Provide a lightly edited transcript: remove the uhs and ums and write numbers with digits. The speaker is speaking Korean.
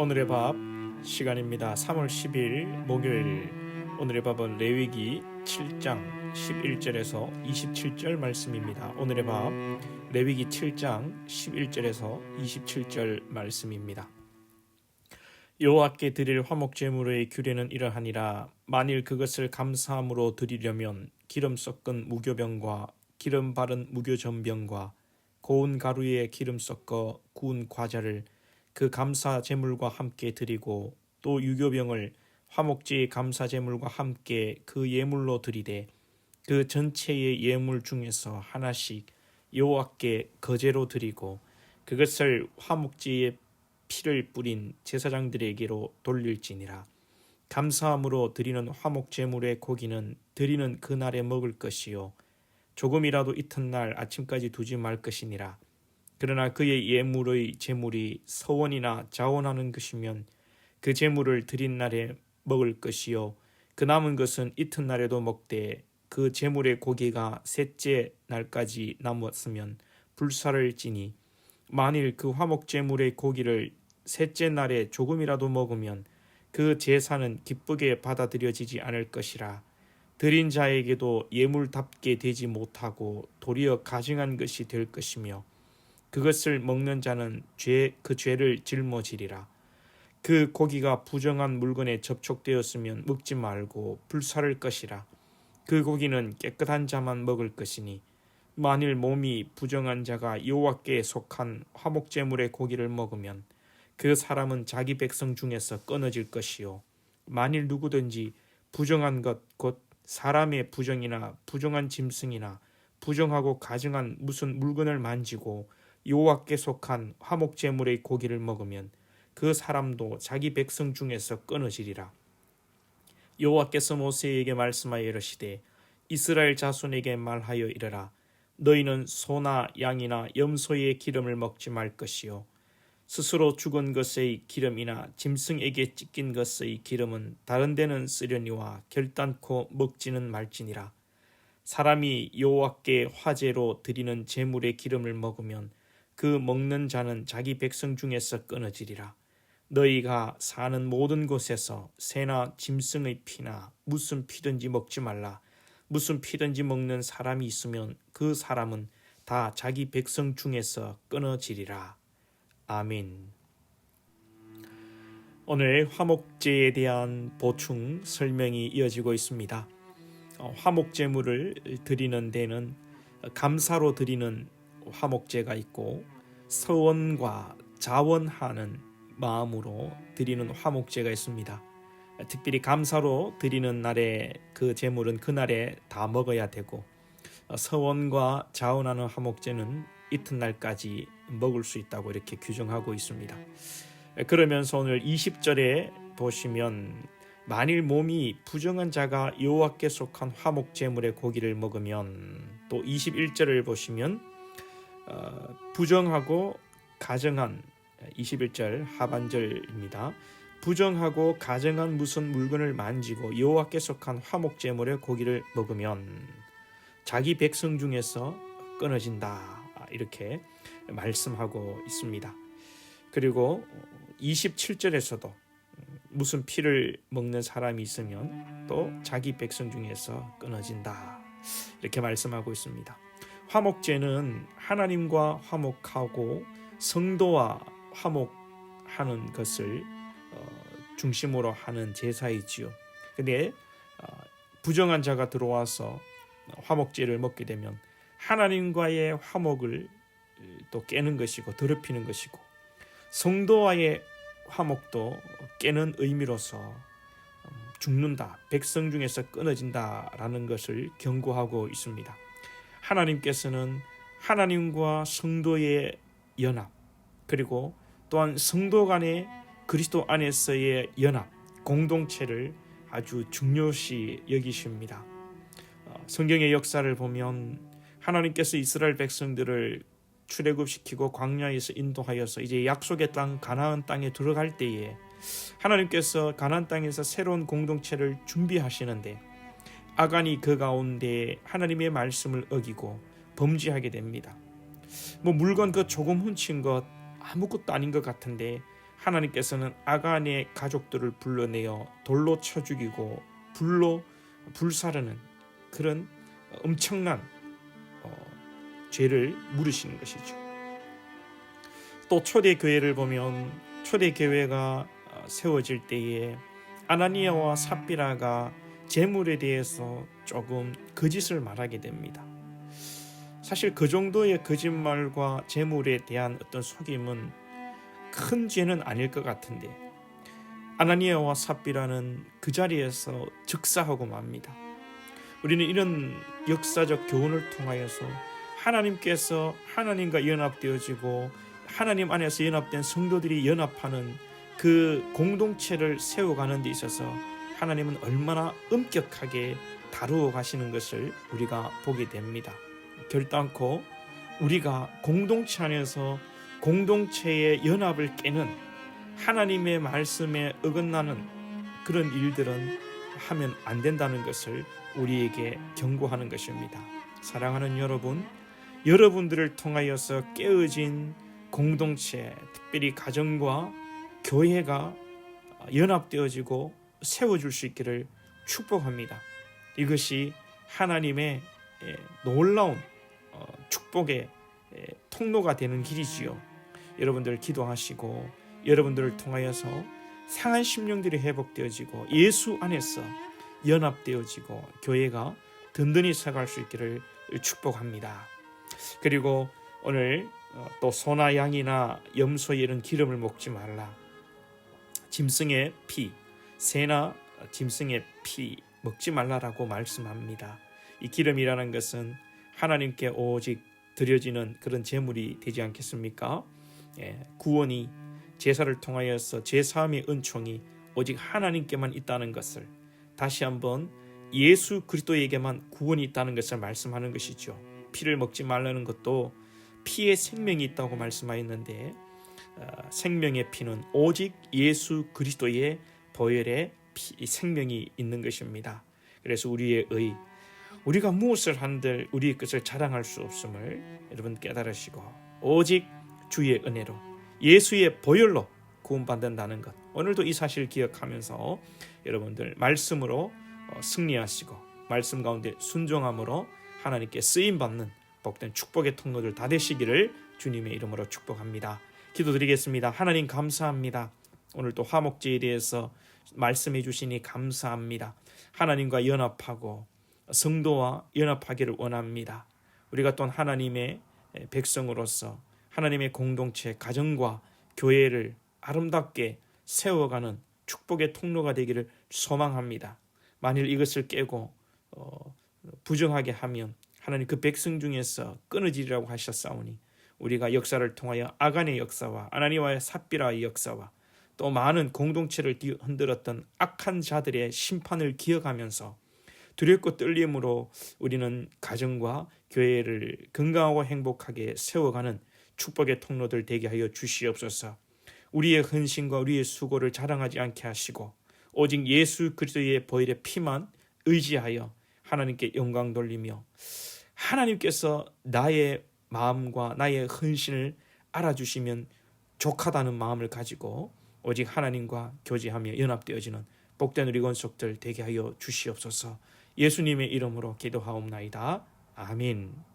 오늘의 밥 시간입니다. 3월 10일 목요일. 오늘의 밥은 레위기 7장 11절에서 27절 말씀입니다. 오늘의 밥 레위기 7장 11절에서 27절 말씀입니다. 여호와께 드릴 화목 제물의 규례는 이러하니라. 만일 그것을 감사함으로 드리려면 기름 섞은 무교병과 기름 바른 무교전병과 고운 가루에 기름 섞어 구운 과자를 그 감사 제물과 함께 드리고 또 유교병을 화목제의 감사 제물과 함께 그 예물로 드리되 그 전체의 예물 중에서 하나씩 여호와께 거제로 드리고 그것을 화목제의 피를 뿌린 제사장들에게로 돌릴지니라. 감사함으로 드리는 화목 제물의 고기는 드리는 그날에 먹을 것이요 조금이라도 이튿날 아침까지 두지 말 것이니라. 그러나 그의 예물의 제물이 서원이나 자원하는 것이면 그 제물을 드린 날에 먹을 것이요 그 남은 것은 이튿날에도 먹되 그 제물의 고기가 셋째 날까지 남았으면 불사를 지니 만일 그 화목 제물의 고기를 셋째 날에 조금이라도 먹으면 그 제사는 기쁘게 받아들여지지 않을 것이라. 드린 자에게도 예물답게 되지 못하고 도리어 가증한 것이 될 것이며 그것을 먹는 자는 그 죄를 짊어지리라. 그 고기가 부정한 물건에 접촉되었으면 먹지 말고 불사를 것이라. 그 고기는 깨끗한 자만 먹을 것이니 만일 몸이 부정한 자가 여호와께 속한 화목제물의 고기를 먹으면 그 사람은 자기 백성 중에서 끊어질 것이요 만일 누구든지 부정한 것 곧 사람의 부정이나 부정한 짐승이나 부정하고 가증한 무슨 물건을 만지고 여호와께 속한 화목 제물의 고기를 먹으면 그 사람도 자기 백성 중에서 끊어지리라. 여호와께서 모세에게 말씀하여 이르시되 이스라엘 자손에게 말하여 이르라. 너희는 소나 양이나 염소의 기름을 먹지 말 것이요 스스로 죽은 것의 기름이나 짐승에게 찢긴 것의 기름은 다른 데는 쓰려니와 결단코 먹지는 말지니라. 사람이 여호와께 화제로 드리는 제물의 기름을 먹으면 그 먹는 자는 자기 백성 중에서 끊어지리라. 너희가 사는 모든 곳에서 새나 짐승의 피나 무슨 피든지 먹지 말라. 무슨 피든지 먹는 사람이 있으면 그 사람은 다 자기 백성 중에서 끊어지리라. 아멘. 오늘 화목제에 대한 보충 설명이 이어지고 있습니다. 화목제물을 드리는 데는 감사로 드리는 화목제가 있고 서원과 자원하는 마음으로 드리는 화목제가 있습니다. 특별히 감사로 드리는 날에 그 제물은 그날에 다 먹어야 되고 서원과 자원하는 화목제는 이튿날까지 먹을 수 있다고 이렇게 규정하고 있습니다. 그러면서 오늘 20절에 보시면 만일 몸이 부정한 자가 여호와께 속한 화목 제물의 고기를 먹으면 또 21절을 보시면 부정하고 가증한 21절 하반절입니다. 부정하고 가증한 무슨 물건을 만지고 여호와께 속한 화목 제물의 고기를 먹으면 자기 백성 중에서 끊어진다. 이렇게 말씀하고 있습니다. 그리고 27절에서도 무슨 피를 먹는 사람이 있으면 또 자기 백성 중에서 끊어진다. 이렇게 말씀하고 있습니다. 화목제는 하나님과 화목하고 성도와 화목하는 것을 중심으로 하는 제사이지요. 근데 부정한 자가 들어와서 화목제를 먹게 되면 하나님과의 화목을 또 깨는 것이고 더럽히는 것이고 성도와의 화목도 깨는 의미로서 죽는다, 백성 중에서 끊어진다라는 것을 경고하고 있습니다. 하나님께서는 하나님과 성도의 연합 그리고 또한 성도 간의 그리스도 안에서의 연합, 공동체를 아주 중요시 여기십니다. 성경의 역사를 보면 하나님께서 이스라엘 백성들을 출애굽시키고 광야에서 인도하여서 이제 약속의 땅 가나안 땅에 들어갈 때에 하나님께서 가나안 땅에서 새로운 공동체를 준비하시는데 아간이 그 가운데 하나님의 말씀을 어기고 범죄하게 됩니다. 물건 그 조금 훔친 것 아무것도 아닌 것 같은데 하나님께서는 아간의 가족들을 불러내어 돌로 쳐 죽이고 불로 불사르는 그런 엄청난 죄를 물으시는 것이죠. 또 초대교회를 보면 초대교회가 세워질 때에 아나니아와 삽비라가 재물에 대해서 조금 거짓을 말하게 됩니다. 사실 그 정도의 거짓말과 재물에 대한 어떤 속임은 큰 죄는 아닐 것 같은데 아나니아와 삽비라는 그 자리에서 즉사하고 맙니다. 우리는 이런 역사적 교훈을 통하여서 하나님께서 하나님과 연합되어지고 하나님 안에서 연합된 성도들이 연합하는 그 공동체를 세워가는 데 있어서 하나님은 얼마나 엄격하게 다루어 가시는 것을 우리가 보게 됩니다. 결단코 우리가 공동체 안에서 공동체의 연합을 깨는 하나님의 말씀에 어긋나는 그런 일들은 하면 안 된다는 것을 우리에게 경고하는 것입니다. 사랑하는 여러분, 여러분들을 통하여서 깨어진 공동체, 특별히 가정과 교회가 연합되어지고 세워줄 수 있기를 축복합니다. 이것이 하나님의 놀라운 축복의 통로가 되는 길이지요. 여러분들 기도하시고 여러분들을 통하여서 상한 심령들이 회복되어지고 예수 안에서 연합되어지고 교회가 든든히 서갈 수 있기를 축복합니다. 그리고 오늘 또 소나 양이나 염소의 이런 기름을 먹지 말라. 짐승의 피, 새나 짐승의 피 먹지 말라라고 말씀합니다. 이 기름이라는 것은 하나님께 오직 드려지는 그런 제물이 되지 않겠습니까? 구원이 제사를 통하여서 제사함의 은총이 오직 하나님께만 있다는 것을 다시 한번 예수 그리스도에게만 구원이 있다는 것을 말씀하는 것이죠. 피를 먹지 말라는 것도 피에 생명이 있다고 말씀하였는데 생명의 피는 오직 예수 그리스도의 보혈의 생명이 있는 것입니다. 그래서 우리가 무엇을 한들 우리의 것을 자랑할 수 없음을 여러분 깨달으시고 오직 주의 은혜로 예수의 보혈로 구원받는다는 것, 오늘도 이 사실 기억하면서 여러분들 말씀으로 승리하시고 말씀 가운데 순종함으로 하나님께 쓰임받는 복된 축복의 통로들 다 되시기를 주님의 이름으로 축복합니다. 기도드리겠습니다. 하나님 감사합니다. 오늘 또 화목제에 대해서 말씀해 주시니 감사합니다. 하나님과 연합하고 성도와 연합하기를 원합니다. 우리가 또한 하나님의 백성으로서 하나님의 공동체, 가정과 교회를 아름답게 세워가는 축복의 통로가 되기를 소망합니다. 만일 이것을 깨고 부정하게 하면 하나님 그 백성 중에서 끊어지리라고 하셨사오니 우리가 역사를 통하여 아간의 역사와 아나니아와 삽비라의 역사와 또 많은 공동체를 흔들었던 악한 자들의 심판을 기억하면서 두렵고 떨림으로 우리는 가정과 교회를 건강하고 행복하게 세워가는 축복의 통로들 되게 하여 주시옵소서. 우리의 헌신과 우리의 수고를 자랑하지 않게 하시고 오직 예수 그리스도의 보혈의 피만 의지하여 하나님께 영광 돌리며 하나님께서 나의 마음과 나의 헌신을 알아주시면 족하다는 마음을 가지고 오직 하나님과 교제하며 연합되어지는 복된 우리 권속들 되게 하여 주시옵소서. 예수님의 이름으로 기도하옵나이다. 아멘.